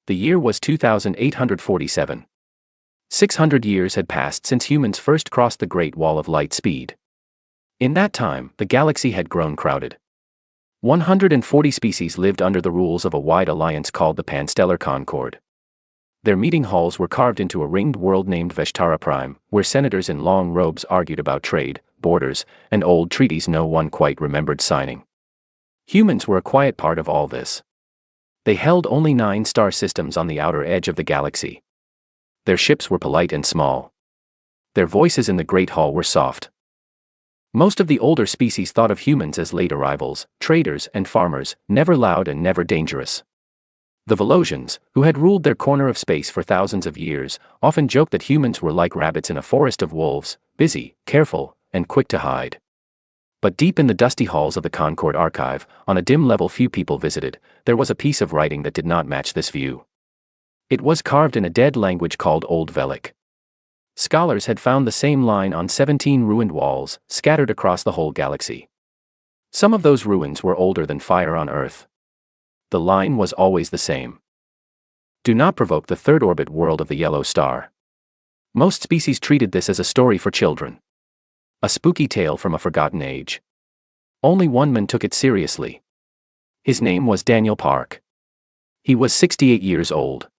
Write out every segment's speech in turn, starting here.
The year was 2847. 600 years had passed since humans first crossed the Great Wall of Light speed. In that time, the galaxy had grown crowded. 140 species lived under the rules of a wide alliance called the Panstellar Concord. Their meeting halls were carved into a ringed world named Veshtara Prime, where senators in long robes argued about trade, borders, and old treaties no one quite remembered signing. Humans were a quiet part of all this. They held only 9 star systems on the outer edge of the galaxy. Their ships were polite and small. Their voices in the Great Hall were soft. Most of the older species thought of humans as late arrivals, traders and farmers, never loud and never dangerous. The Velosians, who had ruled their corner of space for thousands of years, often joked that humans were like rabbits in a forest of wolves, busy, careful, and quick to hide. But deep in the dusty halls of the Concord archive, on a dim level few people visited, there was a piece of writing that did not match this view. It was carved in a dead language called Old Velic. Scholars had found the same line on 17 ruined walls, scattered across the whole galaxy. Some of those ruins were older than fire on Earth. The line was always the same. Do not provoke the third orbit world of the yellow star. Most species treated this as a story for children. A spooky tale from a forgotten age. Only one man took it seriously. His name was Daniel Park. He was 68 years old.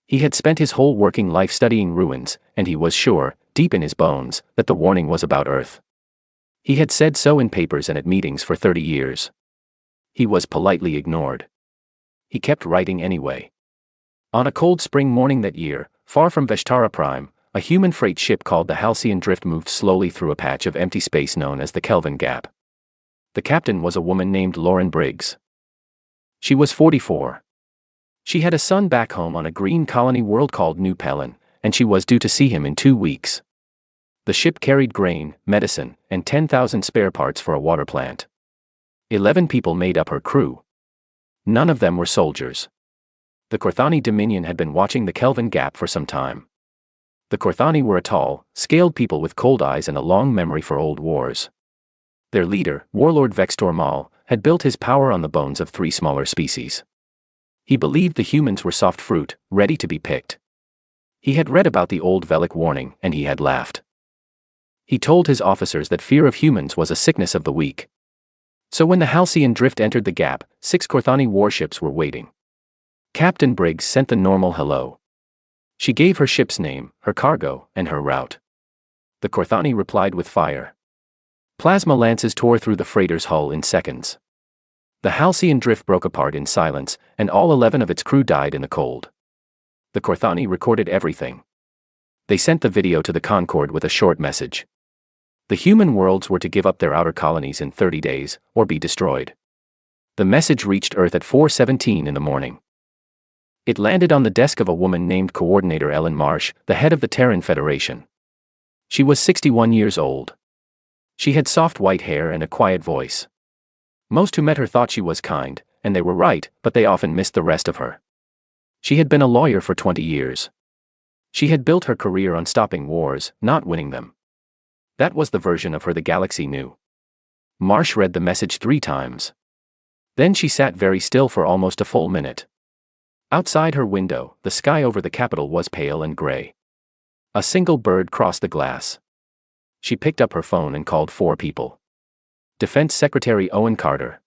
He had spent his whole working life studying ruins, and he was sure, deep in his bones, that the warning was about Earth. He had said so in papers and at meetings for 30 years. He was politely ignored. He kept writing anyway. On a cold spring morning that year, far from Veshtara Prime, a human freight ship called the Halcyon Drift moved slowly through a patch of empty space known as the Kelvin Gap. The captain was a woman named Lauren Briggs. She was 44. She had a son back home on a green colony world called New Pelin, and she was due to see him in 2 weeks. The ship carried grain, medicine, and 10,000 spare parts for a water plant. 11 people made up her crew. None of them were soldiers. The Korthani Dominion had been watching the Kelvin Gap for some time. The Korthani were a tall, scaled people with cold eyes and a long memory for old wars. Their leader, Warlord Vextor Mal, had built his power on the bones of 3 smaller species. He believed the humans were soft fruit, ready to be picked. He had read about the Old Velic warning, and he had laughed. He told his officers that fear of humans was a sickness of the weak. So when the Halcyon Drift entered the gap, 6 Korthani warships were waiting. Captain Briggs sent the normal hello. She gave her ship's name, her cargo, and her route. The Korthani replied with fire. Plasma lances tore through the freighter's hull in seconds. The Halcyon Drift broke apart in silence, and all 11 of its crew died in the cold. The Korthani recorded everything. They sent the video to the Concord with a short message. The human worlds were to give up their outer colonies in 30 days, or be destroyed. The message reached Earth at 4:17 in the morning. It landed on the desk of a woman named Coordinator Ellen Marsh, the head of the Terran Federation. She was 61 years old. She had soft white hair and a quiet voice. Most who met her thought she was kind, and they were right, but they often missed the rest of her. She had been a lawyer for 20 years. She had built her career on stopping wars, not winning them. That was the version of her the galaxy knew. Marsh read the message 3 times. Then she sat very still for almost a full minute. Outside her window, the sky over the capital was pale and gray. A single bird crossed the glass. She picked up her phone and called 4 people. Defense Secretary Owen Carter.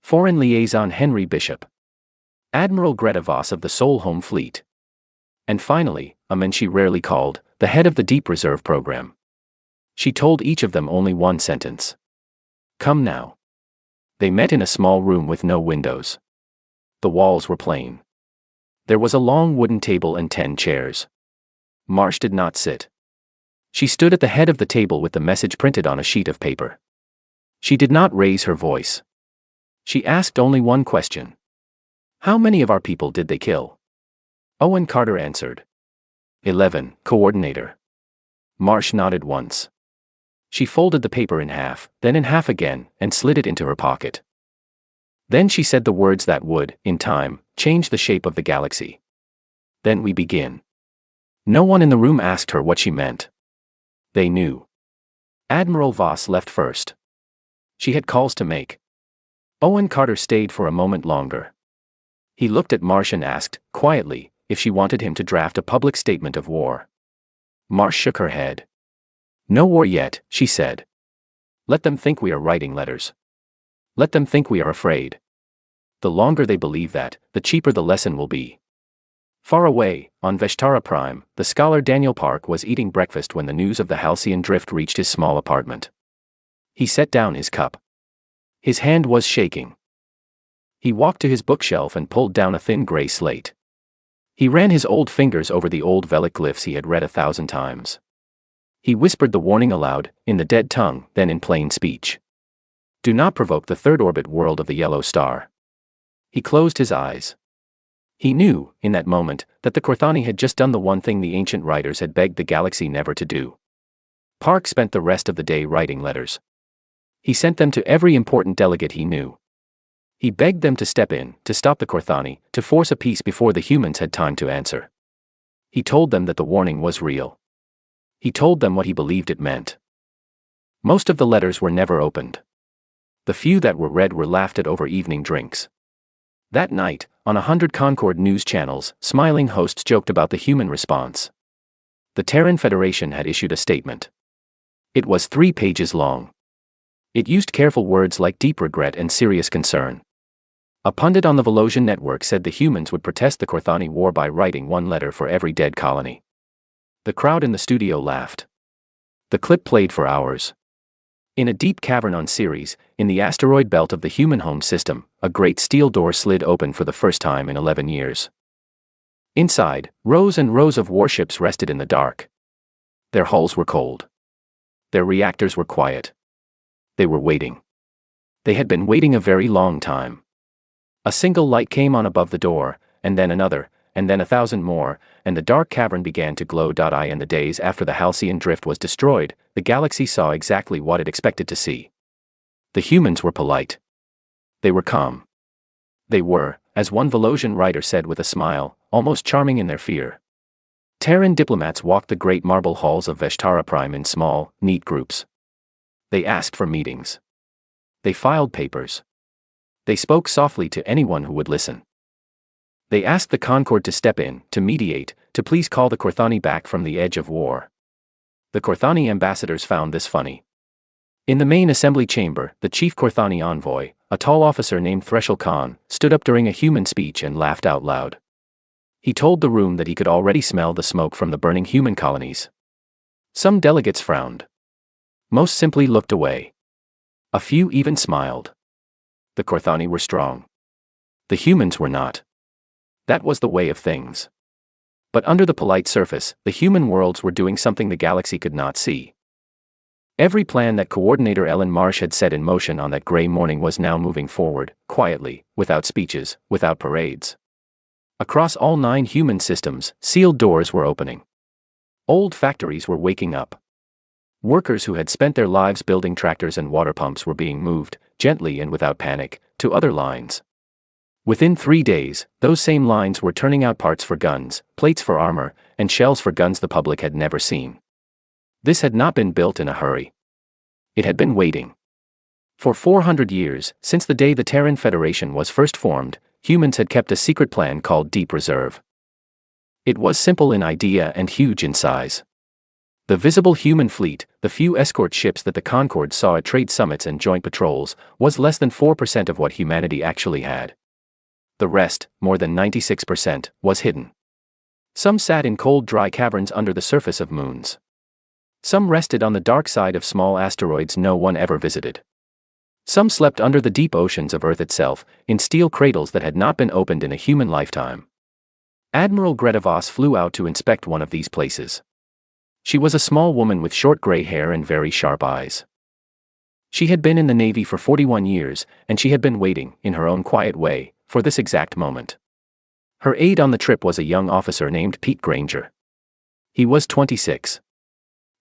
Foreign Liaison Henry Bishop. Admiral Greta Voss of the Sol Home Fleet. And finally, a man she rarely called, the head of the Deep Reserve Program. She told each of them only one sentence. Come now. They met in a small room with no windows. The walls were plain. There was a long wooden table and 10 chairs. Marsh did not sit. She stood at the head of the table with the message printed on a sheet of paper. She did not raise her voice. She asked only one question. How many of our people did they kill? Owen Carter answered. 11, Coordinator. Marsh nodded once. She folded the paper in half, then in half again, and slid it into her pocket. Then she said the words that would, in time, change the shape of the galaxy. Then we begin. No one in the room asked her what she meant. They knew. Admiral Voss left first. She had calls to make. Owen Carter stayed for a moment longer. He looked at Marsh and asked, quietly, if she wanted him to draft a public statement of war. Marsh shook her head. No war yet, she said. Let them think we are writing letters. Let them think we are afraid. The longer they believe that, the cheaper the lesson will be. Far away, on Veshtara Prime, the scholar Daniel Park was eating breakfast when the news of the Halcyon drift reached his small apartment. He set down his cup. His hand was shaking. He walked to his bookshelf and pulled down a thin gray slate. He ran his old fingers over the old Velic glyphs he had read 1,000 times. He whispered the warning aloud, in the dead tongue, then in plain speech. Do not provoke the third orbit world of the yellow star. He closed his eyes. He knew, in that moment, that the Korthani had just done the one thing the ancient writers had begged the galaxy never to do. Park spent the rest of the day writing letters. He sent them to every important delegate he knew. He begged them to step in, to stop the Korthani, to force a peace before the humans had time to answer. He told them that the warning was real. He told them what he believed it meant. Most of the letters were never opened. The few that were read were laughed at over evening drinks. That night, on 100 Concord news channels, smiling hosts joked about the human response. The Terran Federation had issued a statement. It was 3 pages long. It used careful words like deep regret and serious concern. A pundit on the Velocian network said the humans would protest the Korthani war by writing 1 letter for every dead colony. The crowd in the studio laughed. The clip played for hours. In a deep cavern on Ceres, in the asteroid belt of the human home system, a great steel door slid open for the first time in 11 years. Inside, rows and rows of warships rested in the dark. Their hulls were cold. Their reactors were quiet. They were waiting. They had been waiting a very long time. A single light came on above the door, and then another, and then 1,000 more, and the dark cavern began to glow. In the days after the Halcyon drift was destroyed, the galaxy saw exactly what it expected to see. The humans were polite. They were calm. They were, as one Velocian writer said with a smile, almost charming in their fear. Terran diplomats walked the great marble halls of Veshtara Prime in small, neat groups. They asked for meetings. They filed papers. They spoke softly to anyone who would listen. They asked the Concord to step in, to mediate, to please call the Korthani back from the edge of war. The Korthani ambassadors found this funny. In the main assembly chamber, the chief Korthani envoy, a tall officer named Threshel Khan, stood up during a human speech and laughed out loud. He told the room that he could already smell the smoke from the burning human colonies. Some delegates frowned. Most simply looked away. A few even smiled. The Korthani were strong. The humans were not. That was the way of things. But under the polite surface, the human worlds were doing something the galaxy could not see. Every plan that Coordinator Ellen Marsh had set in motion on that gray morning was now moving forward, quietly, without speeches, without parades. Across all 9 human systems, sealed doors were opening. Old factories were waking up. Workers who had spent their lives building tractors and water pumps were being moved, gently and without panic, to other lines. Within 3 days, those same lines were turning out parts for guns, plates for armor, and shells for guns the public had never seen. This had not been built in a hurry. It had been waiting. For 400 years, since the day the Terran Federation was first formed, humans had kept a secret plan called Deep Reserve. It was simple in idea and huge in size. The visible human fleet, the few escort ships that the Concord saw at trade summits and joint patrols, was less than 4% of what humanity actually had. The rest, more than 96%, was hidden. Some sat in cold dry caverns under the surface of moons. Some rested on the dark side of small asteroids no one ever visited. Some slept under the deep oceans of Earth itself, in steel cradles that had not been opened in a human lifetime. Admiral Greta Voss flew out to inspect one of these places. She was a small woman with short gray hair and very sharp eyes. She had been in the Navy for 41 years, and she had been waiting, in her own quiet way, for this exact moment. Her aide on the trip was a young officer named Pete Granger. He was 26.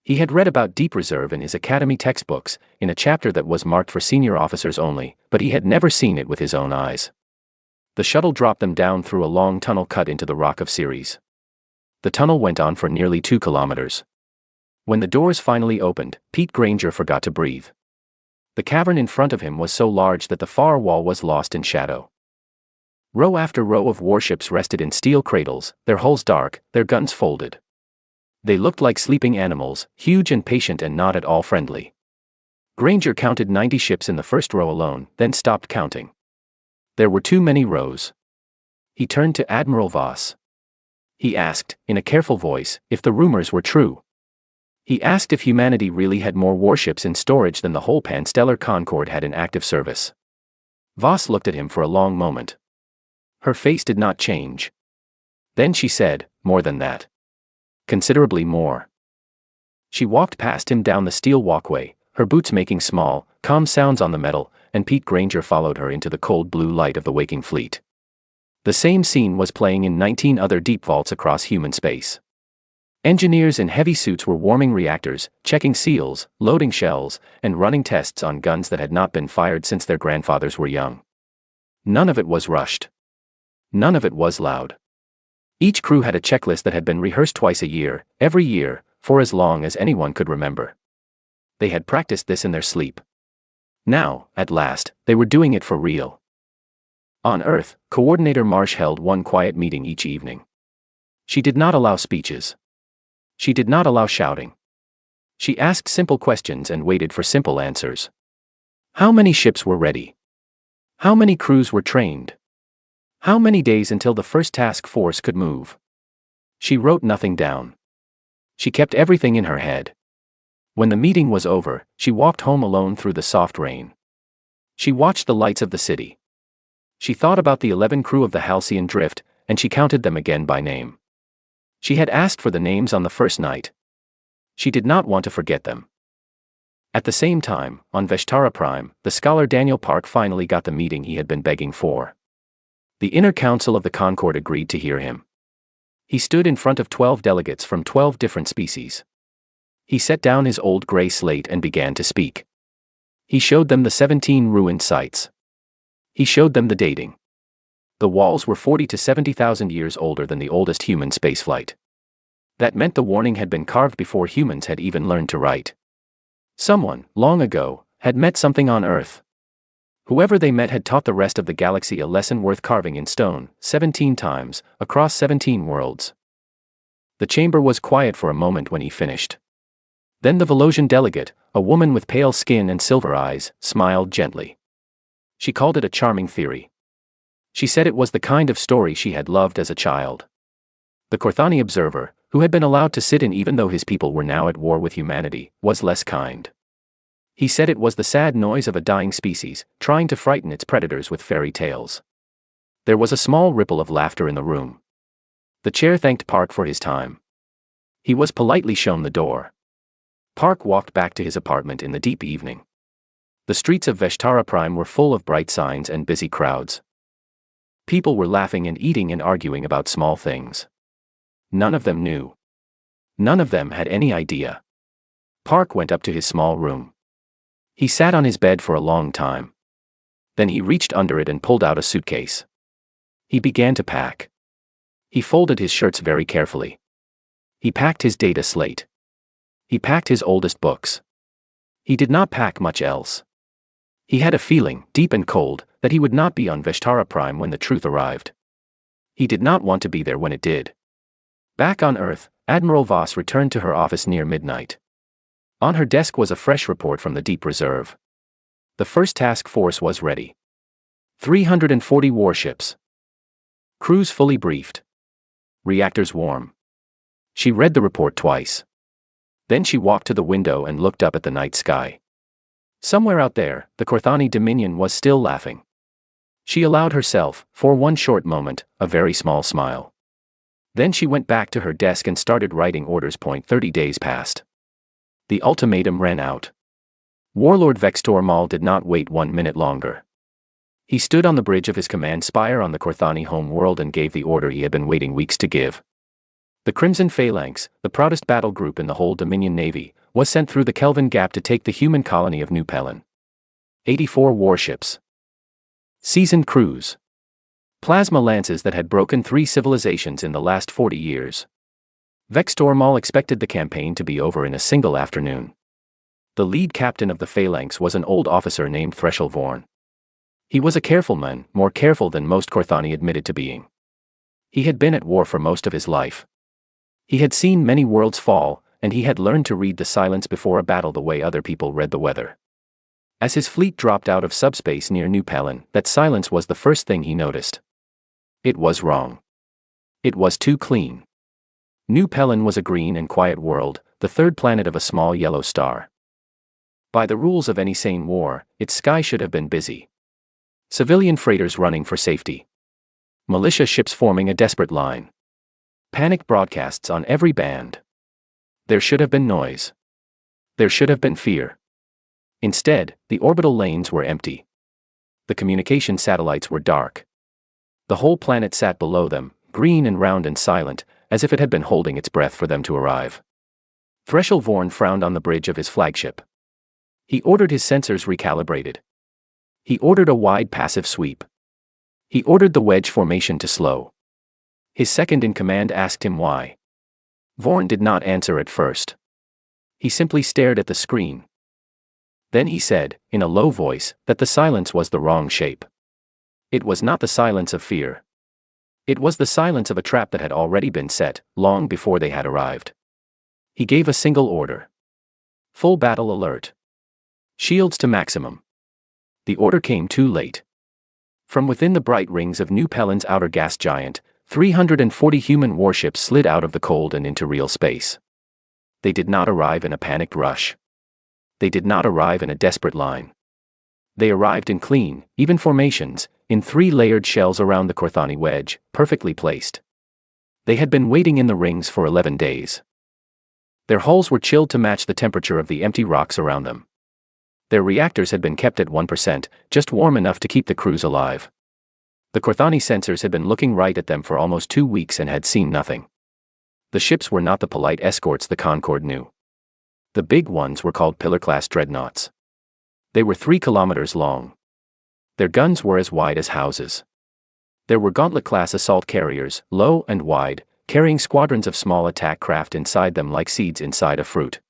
He had read about Deep Reserve in his academy textbooks, in a chapter that was marked for senior officers only, but he had never seen it with his own eyes. The shuttle dropped them down through a long tunnel cut into the rock of Ceres. The tunnel went on for nearly 2 kilometers. When the doors finally opened, Pete Granger forgot to breathe. The cavern in front of him was so large that the far wall was lost in shadow. Row after row of warships rested in steel cradles, their hulls dark, their guns folded. They looked like sleeping animals, huge and patient and not at all friendly. Granger counted 90 ships in the first row alone, then stopped counting. There were too many rows. He turned to Admiral Voss. He asked, in a careful voice, if the rumors were true. He asked if humanity really had more warships in storage than the whole Panstellar Concord had in active service. Voss looked at him for a long moment. Her face did not change. Then she said, more than that. Considerably more. She walked past him down the steel walkway, her boots making small, calm sounds on the metal, and Pete Granger followed her into the cold blue light of the waking fleet. The same scene was playing in 19 other deep vaults across human space. Engineers in heavy suits were warming reactors, checking seals, loading shells, and running tests on guns that had not been fired since their grandfathers were young. None of it was rushed. None of it was loud. Each crew had a checklist that had been rehearsed twice a year, every year, for as long as anyone could remember. They had practiced this in their sleep. Now, at last, they were doing it for real. On Earth, Coordinator Marsh held one quiet meeting each evening. She did not allow speeches. She did not allow shouting. She asked simple questions and waited for simple answers. How many ships were ready? How many crews were trained? How many days until the first task force could move? She wrote nothing down. She kept everything in her head. When the meeting was over, she walked home alone through the soft rain. She watched the lights of the city. She thought about the 11 crew of the Halcyon Drift, and she counted them again by name. She had asked for the names on the first night. She did not want to forget them. At the same time, on Veshtara Prime, the scholar Daniel Park finally got the meeting he had been begging for. The inner council of the Concord agreed to hear him. He stood in front of 12 delegates from 12 different species. He set down his old gray slate and began to speak. He showed them the 17 ruined sites. He showed them the dating. The walls were 40 to 70,000 years older than the oldest human spaceflight. That meant the warning had been carved before humans had even learned to write. Someone, long ago, had met something on Earth. Whoever they met had taught the rest of the galaxy a lesson worth carving in stone, 17 times, across 17 worlds. The chamber was quiet for a moment when he finished. Then the Velosian delegate, a woman with pale skin and silver eyes, smiled gently. She called it a charming theory. She said it was the kind of story she had loved as a child. The Corthani observer, who had been allowed to sit in even though his people were now at war with humanity, was less kind. He said it was the sad noise of a dying species, trying to frighten its predators with fairy tales. There was a small ripple of laughter in the room. The chair thanked Park for his time. He was politely shown the door. Park walked back to his apartment in the deep evening. The streets of Veshtara Prime were full of bright signs and busy crowds. People were laughing and eating and arguing about small things. None of them knew. None of them had any idea. Park went up to his small room. He sat on his bed for a long time. Then he reached under it and pulled out a suitcase. He began to pack. He folded his shirts very carefully. He packed his data slate. He packed his oldest books. He did not pack much else. He had a feeling, deep and cold, that he would not be on Veshtara Prime when the truth arrived. He did not want to be there when it did. Back on Earth, Admiral Voss returned to her office near midnight. On her desk was a fresh report from the Deep Reserve. The first task force was ready. 340 warships. Crews fully briefed. Reactors warm. She read the report twice. Then she walked to the window and looked up at the night sky. Somewhere out there, the Corthani Dominion was still laughing. She allowed herself, for one short moment, a very small smile. Then she went back to her desk and started writing orders. 30 days passed. The ultimatum ran out. Warlord Vextor Mal did not wait 1 minute longer. He stood on the bridge of his command spire on the Corthani home world and gave the order he had been waiting weeks to give. The Crimson Phalanx, the proudest battle group in the whole Dominion Navy, was sent through the Kelvin Gap to take the human colony of New Pelin. 84 warships. Seasoned crews. Plasma lances that had broken 3 civilizations in the last 40 years. Vextor Mal expected the campaign to be over in a single afternoon. The lead captain of the Phalanx was an old officer named Threshold Vorn. He was a careful man, more careful than most Korthani admitted to being. He had been at war for most of his life. He had seen many worlds fall, and he had learned to read the silence before a battle the way other people read the weather. As his fleet dropped out of subspace near New Pelin, that silence was the first thing he noticed. It was wrong. It was too clean. New Pelin was a green and quiet world, the third planet of a small yellow star. By the rules of any sane war, its sky should have been busy. Civilian freighters running for safety. Militia ships forming a desperate line. Panic broadcasts on every band. There should have been noise. There should have been fear. Instead, the orbital lanes were empty. The communication satellites were dark. The whole planet sat below them, green and round and silent, as if it had been holding its breath for them to arrive. Threshold Vorn frowned on the bridge of his flagship. He ordered his sensors recalibrated. He ordered a wide passive sweep. He ordered the wedge formation to slow. His second-in-command asked him why. Vorn did not answer at first. He simply stared at the screen. Then he said, in a low voice, that the silence was the wrong shape. It was not the silence of fear. It was the silence of a trap that had already been set, long before they had arrived. He gave a single order. Full battle alert. Shields to maximum. The order came too late. From within the bright rings of New Pelin's outer gas giant, 340 human warships slid out of the cold and into real space. They did not arrive in a panicked rush. They did not arrive in a desperate line. They arrived in clean, even formations, in 3-layered shells around the Korthani wedge, perfectly placed. They had been waiting in the rings for 11 days. Their hulls were chilled to match the temperature of the empty rocks around them. Their reactors had been kept at 1%, just warm enough to keep the crews alive. The Korthani sensors had been looking right at them for almost 2 weeks and had seen nothing. The ships were not the polite escorts the Concord knew. The big ones were called Pillar-class dreadnoughts. They were 3 kilometers long. Their guns were as wide as houses. There were Gauntlet-class assault carriers, low and wide, carrying squadrons of small attack craft inside them like seeds inside a fruit.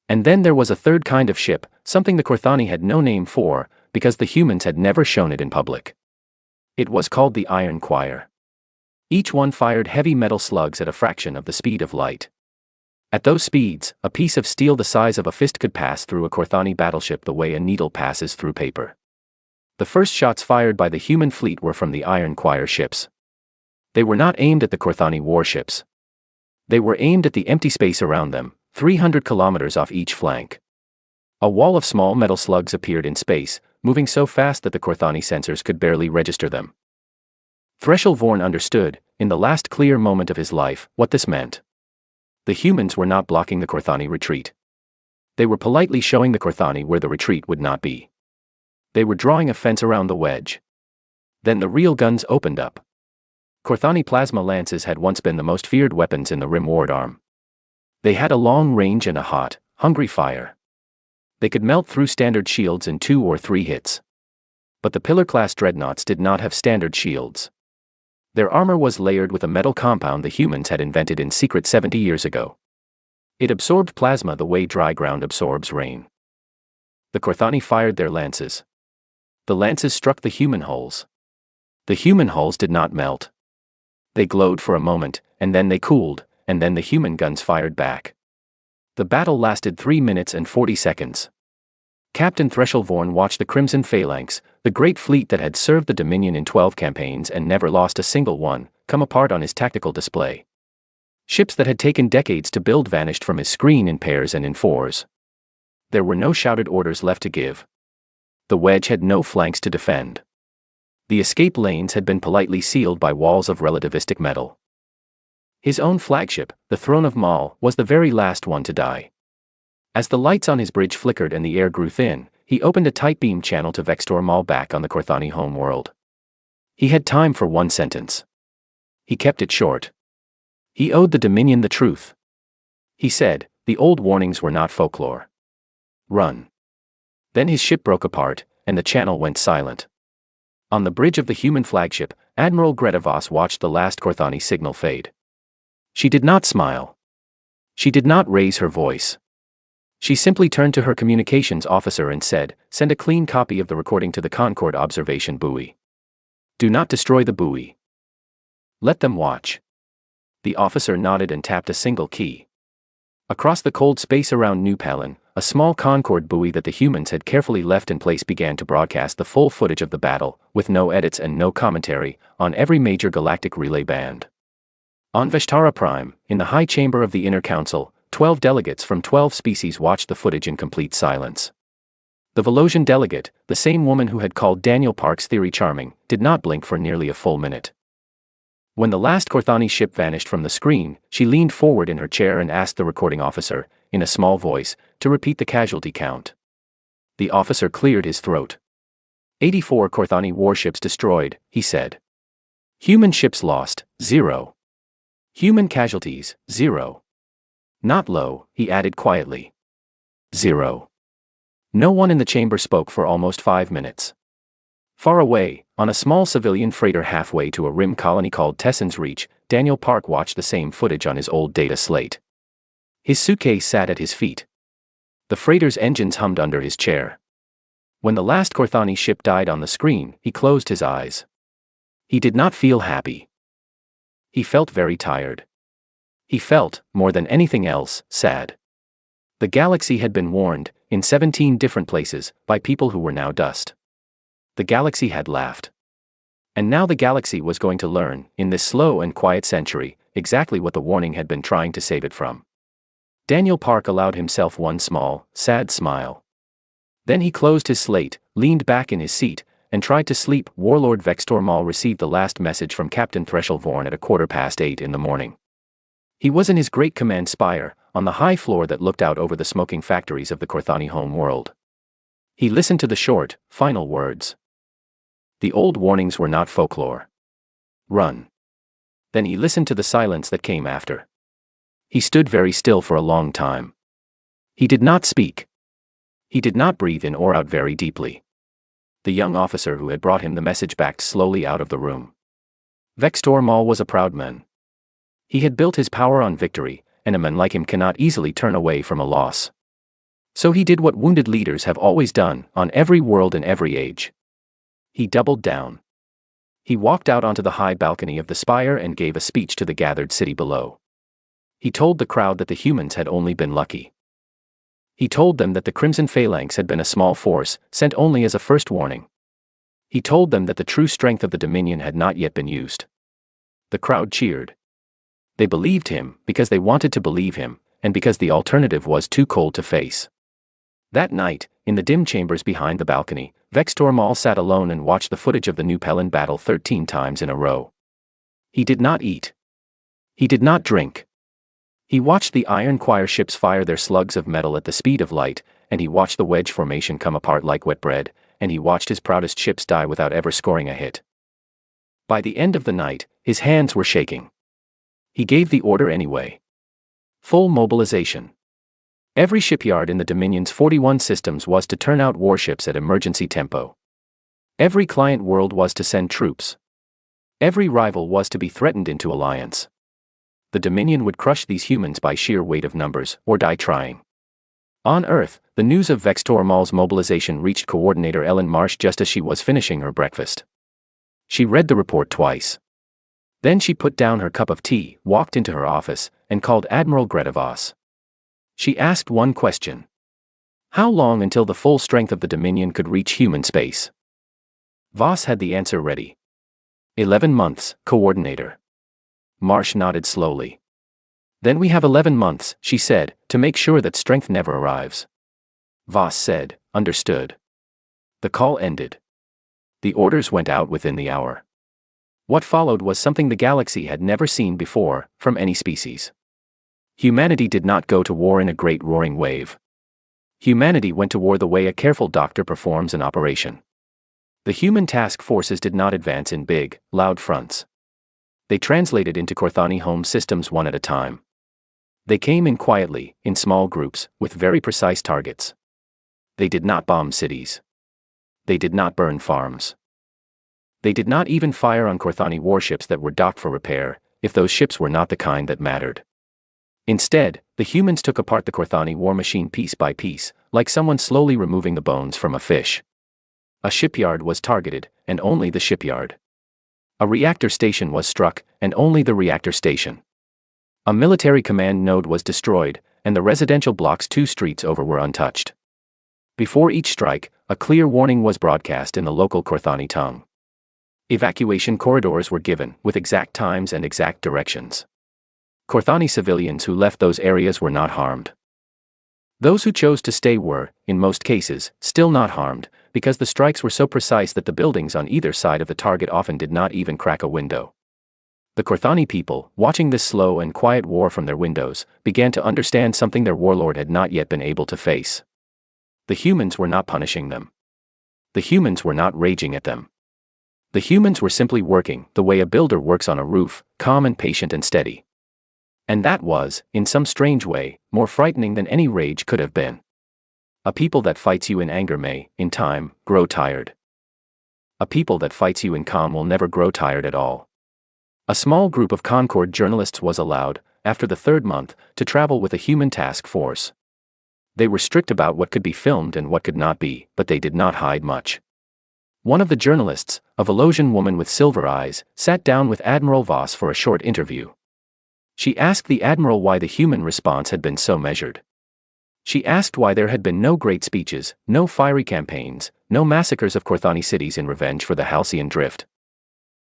And then there was a third kind of ship, something the Korthani had no name for, because the humans had never shown it in public. It was called the Iron Choir. Each one fired heavy metal slugs at a fraction of the speed of light. At those speeds, a piece of steel the size of a fist could pass through a Korthani battleship the way a needle passes through paper. The first shots fired by the human fleet were from the Iron Choir ships. They were not aimed at the Korthani warships. They were aimed at the empty space around them, 300 kilometers off each flank. A wall of small metal slugs appeared in space, moving so fast that the Korthani sensors could barely register them. Threshold Vorn understood, in the last clear moment of his life, what this meant. The humans were not blocking the Korthani retreat. They were politely showing the Korthani where the retreat would not be. They were drawing a fence around the wedge. Then the real guns opened up. Korthani plasma lances had once been the most feared weapons in the Rim Ward Arm. They had a long range and a hot, hungry fire. They could melt through standard shields in 2 or 3 hits. But the Pillar-class dreadnoughts did not have standard shields. Their armor was layered with a metal compound the humans had invented in secret 70 years ago. It absorbed plasma the way dry ground absorbs rain. The Korthani fired their lances. The lances struck the human hulls. The human hulls did not melt. They glowed for a moment, and then they cooled, and then the human guns fired back. The battle lasted 3 minutes and 40 seconds. Captain Threshold Vorn watched the Crimson Phalanx, the great fleet that had served the Dominion in 12 campaigns and never lost a single one, come apart on his tactical display. Ships that had taken decades to build vanished from his screen in pairs and in fours. There were no shouted orders left to give. The wedge had no flanks to defend. The escape lanes had been politely sealed by walls of relativistic metal. His own flagship, the Throne of Maul, was the very last one to die. As the lights on his bridge flickered and the air grew thin, he opened a tight beam channel to Vextor Maul back on the Korthani homeworld. He had time for one sentence. He kept it short. He owed the Dominion the truth. He said, the old warnings were not folklore. Run. Then his ship broke apart, and the channel went silent. On the bridge of the human flagship, Admiral Greta Voss watched the last Korthani signal fade. She did not smile. She did not raise her voice. She simply turned to her communications officer and said, "Send a clean copy of the recording to the Concorde observation buoy. Do not destroy the buoy. Let them watch." The officer nodded and tapped a single key. Across the cold space around New Palin, a small Concorde buoy that the humans had carefully left in place began to broadcast the full footage of the battle, with no edits and no commentary, on every major galactic relay band. On Vestara Prime, in the high chamber of the Inner Council, 12 delegates from 12 species watched the footage in complete silence. The Velosian delegate, the same woman who had called Daniel Park's theory charming, did not blink for nearly a full minute. When the last Korthani ship vanished from the screen, she leaned forward in her chair and asked the recording officer, in a small voice, to repeat the casualty count. The officer cleared his throat. 84 Korthani warships destroyed, he said. Human ships lost, 0. Human casualties, 0. Not low, he added quietly. 0. No one in the chamber spoke for almost 5 minutes. Far away, on a small civilian freighter halfway to a rim colony called Tesson's Reach, Daniel Park watched the same footage on his old data slate. His suitcase sat at his feet. The freighter's engines hummed under his chair. When the last Korthani ship died on the screen, he closed his eyes. He did not feel happy. He felt very tired. He felt, more than anything else, sad. The galaxy had been warned, in 17 different places, by people who were now dust. The galaxy had laughed. And now the galaxy was going to learn, in this slow and quiet century, exactly what the warning had been trying to save it from. Daniel Park allowed himself one small, sad smile. Then he closed his slate, leaned back in his seat, and tried to sleep. Warlord Vextor Maul received the last message from Captain Threshelvorn at 8:15 in the morning. He was in his great command spire, on the high floor that looked out over the smoking factories of the Korthani home world. He listened to the short, final words. The old warnings were not folklore. Run. Then he listened to the silence that came after. He stood very still for a long time. He did not speak. He did not breathe in or out very deeply. The young officer who had brought him the message backed slowly out of the room. Vextor Maul was a proud man. He had built his power on victory, and a man like him cannot easily turn away from a loss. So he did what wounded leaders have always done, on every world and every age. He doubled down. He walked out onto the high balcony of the spire and gave a speech to the gathered city below. He told the crowd that the humans had only been lucky. He told them that the Crimson Phalanx had been a small force, sent only as a first warning. He told them that the true strength of the Dominion had not yet been used. The crowd cheered. They believed him, because they wanted to believe him, and because the alternative was too cold to face. That night, in the dim chambers behind the balcony, Vextor Maul sat alone and watched the footage of the New Palin battle 13 times in a row. He did not eat. He did not drink. He watched the Iron Choir ships fire their slugs of metal at the speed of light, and he watched the wedge formation come apart like wet bread, and he watched his proudest ships die without ever scoring a hit. By the end of the night, his hands were shaking. He gave the order anyway. Full mobilization. Every shipyard in the Dominion's 41 systems was to turn out warships at emergency tempo. Every client world was to send troops. Every rival was to be threatened into alliance. The Dominion would crush these humans by sheer weight of numbers, or die trying. On Earth, the news of Vextor Maul's mobilization reached Coordinator Ellen Marsh just as she was finishing her breakfast. She read the report twice. Then she put down her cup of tea, walked into her office, and called Admiral Greta Voss. She asked one question. How long until the full strength of the Dominion could reach human space? Voss had the answer ready. 11 months, Coordinator. Marsh nodded slowly. Then we have 11 months, she said, to make sure that strength never arrives. Voss said, understood. The call ended. The orders went out within the hour. What followed was something the galaxy had never seen before, from any species. Humanity did not go to war in a great roaring wave. Humanity went to war the way a careful doctor performs an operation. The human task forces did not advance in big, loud fronts. They translated into Korthani home systems one at a time. They came in quietly, in small groups, with very precise targets. They did not bomb cities. They did not burn farms. They did not even fire on Korthani warships that were docked for repair, if those ships were not the kind that mattered. Instead, The humans took apart the Korthani war machine piece by piece, like someone slowly removing the bones from a fish. A shipyard was targeted, and only the shipyard. A reactor station was struck, and only the reactor station. A military command node was destroyed, and the residential blocks 2 streets over were untouched. Before each strike, a clear warning was broadcast in the local Korthani tongue. Evacuation corridors were given, with exact times and exact directions. Korthani civilians who left those areas were not harmed. Those who chose to stay were, in most cases, still not harmed, because the strikes were so precise that the buildings on either side of the target often did not even crack a window. The Korthani people, watching this slow and quiet war from their windows, began to understand something their warlord had not yet been able to face. The humans were not punishing them. The humans were not raging at them. The humans were simply working the way a builder works on a roof, calm and patient and steady. And that was, in some strange way, more frightening than any rage could have been. A people that fights you in anger may, in time, grow tired. A people that fights you in calm will never grow tired at all. A small group of Concord journalists was allowed, after the 3rd month, to travel with a human task force. They were strict about what could be filmed and what could not be, but they did not hide much. One of the journalists, a Volosian woman with silver eyes, sat down with Admiral Voss for a short interview. She asked the admiral why the human response had been so measured. She asked why there had been no great speeches, no fiery campaigns, no massacres of Korthani cities in revenge for the Halcyon Drift.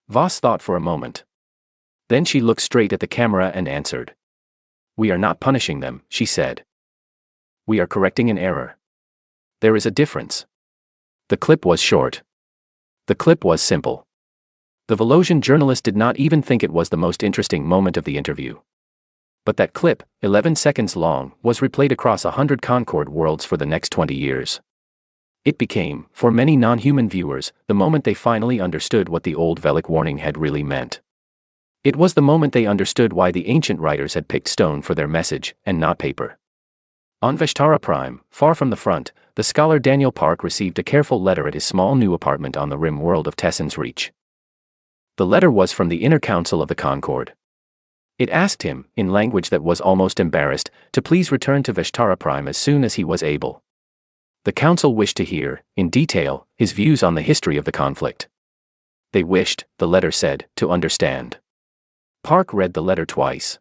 Voss thought for a moment. Then she looked straight at the camera and answered. "We are not punishing them," she said. "We are correcting an error. There is a difference." The clip was short. The clip was simple. The Volosian journalist did not even think it was the most interesting moment of the interview. But that clip, 11 seconds long, was replayed across 100 Concord worlds for the next 20 years. It became, for many non-human viewers, the moment they finally understood what the old Velic warning had really meant. It was the moment they understood why the ancient writers had picked stone for their message, and not paper. On Veshtara Prime, far from the front, the scholar Daniel Park received a careful letter at his small new apartment on the rim world of Tesson's Reach. The letter was from the inner council of the Concord. It asked him, in language that was almost embarrassed, to please return to Veshtara Prime as soon as he was able. The council wished to hear, in detail, his views on the history of the conflict. They wished, the letter said, to understand. Park read the letter twice.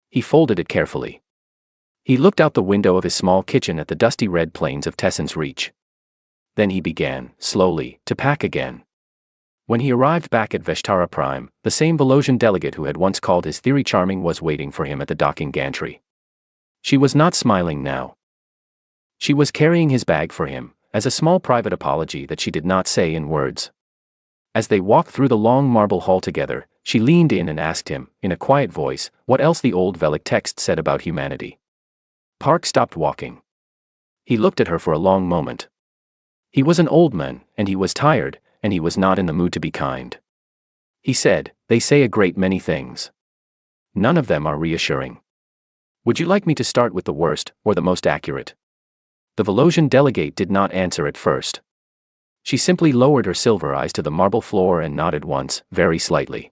He folded it carefully. He looked out the window of his small kitchen at the dusty red plains of Tesson's Reach. Then he began, slowly, to pack again. When he arrived back at Veshtara Prime, the same Volosian delegate who had once called his theory charming was waiting for him at the docking gantry. She was not smiling now. She was carrying his bag for him, as a small private apology that she did not say in words. As they walked through the long marble hall together, she leaned in and asked him, in a quiet voice, what else the old Velic text said about humanity. Park stopped walking. He looked at her for a long moment. He was an old man, and he was tired, and he was not in the mood to be kind. He said, "They say a great many things. None of them are reassuring. Would you like me to start with the worst, or the most accurate?" The Volosian delegate did not answer at first. She simply lowered her silver eyes to the marble floor and nodded once, very slightly.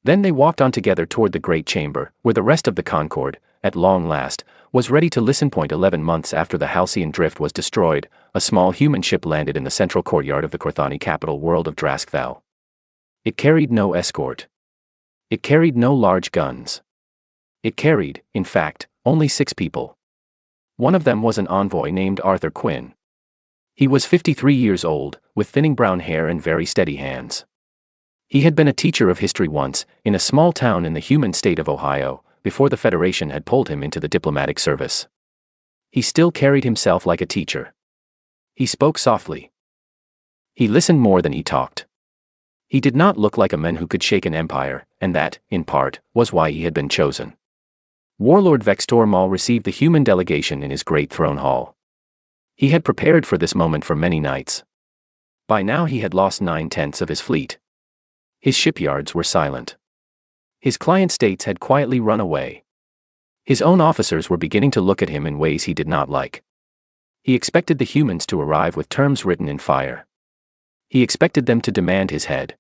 Then they walked on together toward the great chamber, where the rest of the Concord, at long last, was ready to listen. 11 months after the Halcyon Drift was destroyed, a small human ship landed in the central courtyard of the Korthani capital world of Draskthal. It carried no escort. It carried no large guns. It carried, in fact, only 6 people. One of them was an envoy named Arthur Quinn. He was 53 years old, with thinning brown hair and very steady hands. He had been a teacher of history once, in a small town in the human state of Ohio, before the Federation had pulled him into the diplomatic service. He still carried himself like a teacher. He spoke softly. He listened more than he talked. He did not look like a man who could shake an empire, and that, in part, was why he had been chosen. Warlord Vextor Maul received the human delegation in his great throne hall. He had prepared for this moment for many nights. By now he had lost 9/10 of his fleet. His shipyards were silent. His client states had quietly run away. His own officers were beginning to look at him in ways he did not like. He expected the humans to arrive with terms written in fire. He expected them to demand his head.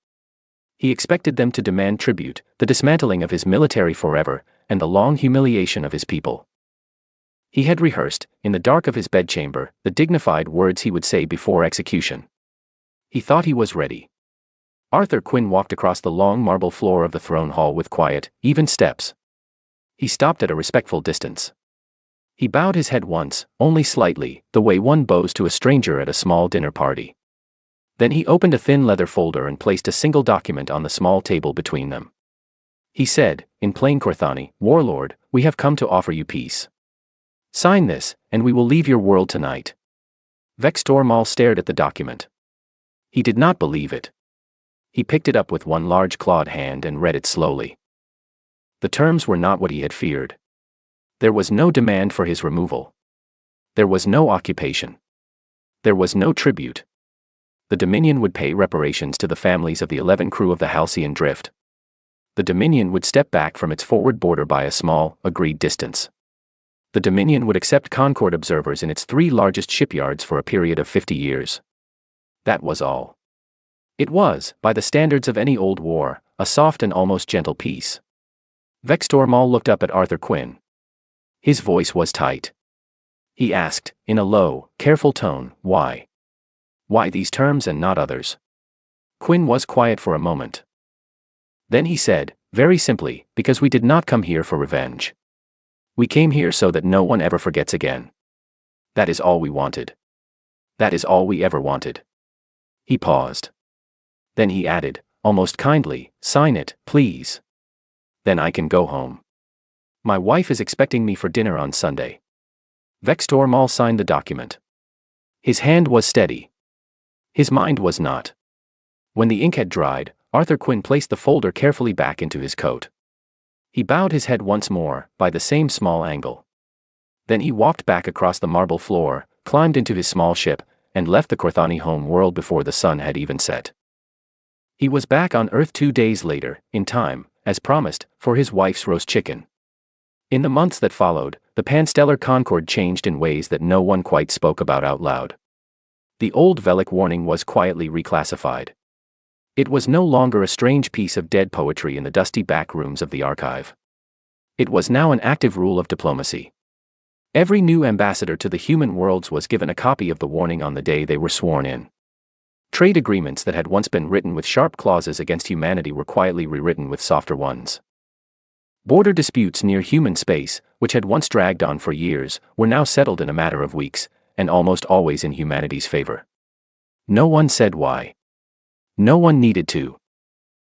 He expected them to demand tribute, the dismantling of his military forever, and the long humiliation of his people. He had rehearsed, in the dark of his bedchamber, the dignified words he would say before execution. He thought he was ready. Arthur Quinn walked across the long marble floor of the throne hall with quiet, even steps. He stopped at a respectful distance. He bowed his head once, only slightly, the way one bows to a stranger at a small dinner party. Then he opened a thin leather folder and placed a single document on the small table between them. He said, in plain Korthani, "Warlord, we have come to offer you peace. Sign this, and we will leave your world tonight." Vextor Mal stared at the document. He did not believe it. He picked it up with one large clawed hand and read it slowly. The terms were not what he had feared. There was no demand for his removal. There was no occupation. There was no tribute. The Dominion would pay reparations to the families of the 11 crew of the Halcyon Drift. The Dominion would step back from its forward border by a small, agreed distance. The Dominion would accept Concord observers in its 3 largest shipyards for a period of 50 years. That was all. It was, by the standards of any old war, a soft and almost gentle peace. Vextor Mal looked up at Arthur Quinn. His voice was tight. He asked, in a low, careful tone, "Why? Why these terms and not others?" Quinn was quiet for a moment. Then he said, very simply, "Because we did not come here for revenge. We came here so that no one ever forgets again. That is all we wanted. That is all we ever wanted." He paused. Then he added, almost kindly, "Sign it, please. Then I can go home. My wife is expecting me for dinner on Sunday." Vextor Mal signed the document. His hand was steady. His mind was not. When the ink had dried, Arthur Quinn placed the folder carefully back into his coat. He bowed his head once more, by the same small angle. Then he walked back across the marble floor, climbed into his small ship, and left the Korthani home world before the sun had even set. He was back on Earth 2 days later, in time, as promised, for his wife's roast chicken. In the months that followed, the Panstellar Concord changed in ways that no one quite spoke about out loud. The old Velic warning was quietly reclassified. It was no longer a strange piece of dead poetry in the dusty back rooms of the archive. It was now an active rule of diplomacy. Every new ambassador to the human worlds was given a copy of the warning on the day they were sworn in. Trade agreements that had once been written with sharp clauses against humanity were quietly rewritten with softer ones. Border disputes near human space, which had once dragged on for years, were now settled in a matter of weeks, and almost always in humanity's favor. No one said why. No one needed to.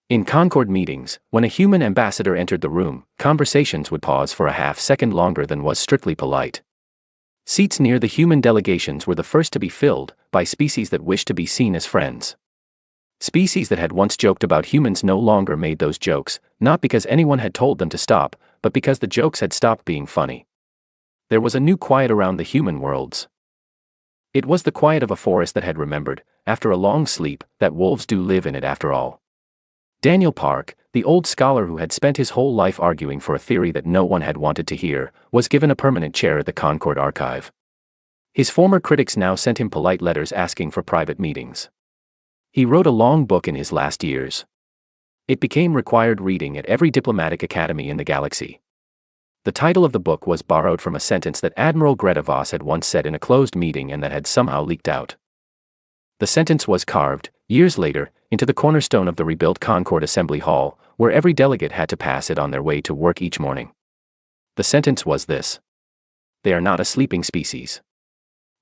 In Concord meetings, when a human ambassador entered the room, conversations would pause for a half-second longer than was strictly polite. Seats near the human delegations were the first to be filled, by species that wished to be seen as friends. Species that had once joked about humans no longer made those jokes, not because anyone had told them to stop, but because the jokes had stopped being funny. There was a new quiet around the human worlds. It was the quiet of a forest that had remembered, after a long sleep, that wolves do live in it after all. Daniel Park, the old scholar who had spent his whole life arguing for a theory that no one had wanted to hear, was given a permanent chair at the Concord Archive. His former critics now sent him polite letters asking for private meetings. He wrote a long book in his last years. It became required reading at every diplomatic academy in the galaxy. The title of the book was borrowed from a sentence that Admiral Greta Voss had once said in a closed meeting and that had somehow leaked out. The sentence was carved, years later, into the cornerstone of the rebuilt Concord Assembly Hall, where every delegate had to pass it on their way to work each morning. The sentence was this: "They are not a sleeping species.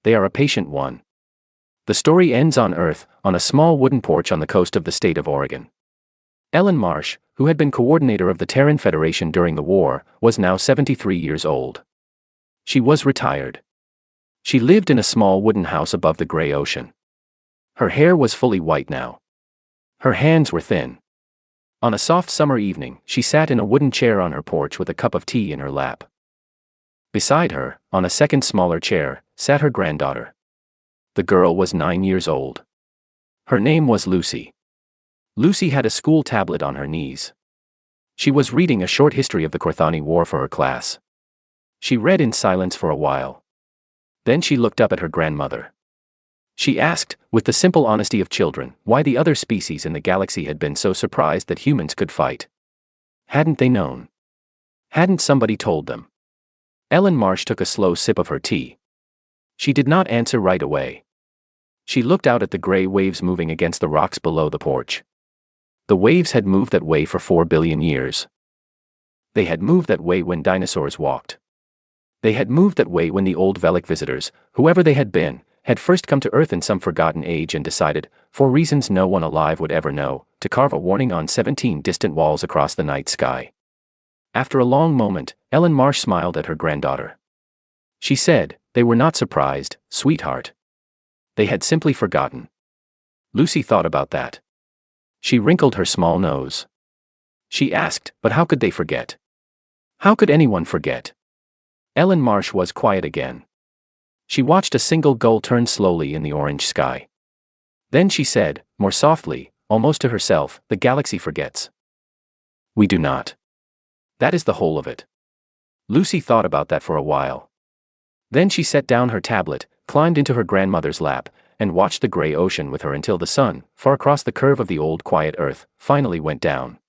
They are a patient one." The story ends on Earth, on a small wooden porch on the coast of the state of Oregon. Ellen Marsh, who had been coordinator of the Terran Federation during the war, was now 73 years old. She was retired. She lived in a small wooden house above the gray ocean. Her hair was fully white now. Her hands were thin. On a soft summer evening, she sat in a wooden chair on her porch with a cup of tea in her lap. Beside her, on a second smaller chair, sat her granddaughter. The girl was 9 years old. Her name was Lucy. Lucy had a school tablet on her knees. She was reading a short history of the Korthani War for her class. She read in silence for a while. Then she looked up at her grandmother. She asked, with the simple honesty of children, why the other species in the galaxy had been so surprised that humans could fight. Hadn't they known? Hadn't somebody told them? Ellen Marsh took a slow sip of her tea. She did not answer right away. She looked out at the gray waves moving against the rocks below the porch. The waves had moved that way for 4 billion years. They had moved that way when dinosaurs walked. They had moved that way when the old Velic visitors, whoever they had been, had first come to Earth in some forgotten age and decided, for reasons no one alive would ever know, to carve a warning on 17 distant walls across the night sky. After a long moment, Ellen Marsh smiled at her granddaughter. She said, "They were not surprised, sweetheart. They had simply forgotten." Lucy thought about that. She wrinkled her small nose. She asked, "But how could they forget? How could anyone forget?" Ellen Marsh was quiet again. She watched a single gull turn slowly in the orange sky. Then she said, more softly, almost to herself, "The galaxy forgets. We do not. That is the whole of it." Lucy thought about that for a while. Then she set down her tablet, climbed into her grandmother's lap, and watched the gray ocean with her until the sun, far across the curve of the old quiet Earth, finally went down.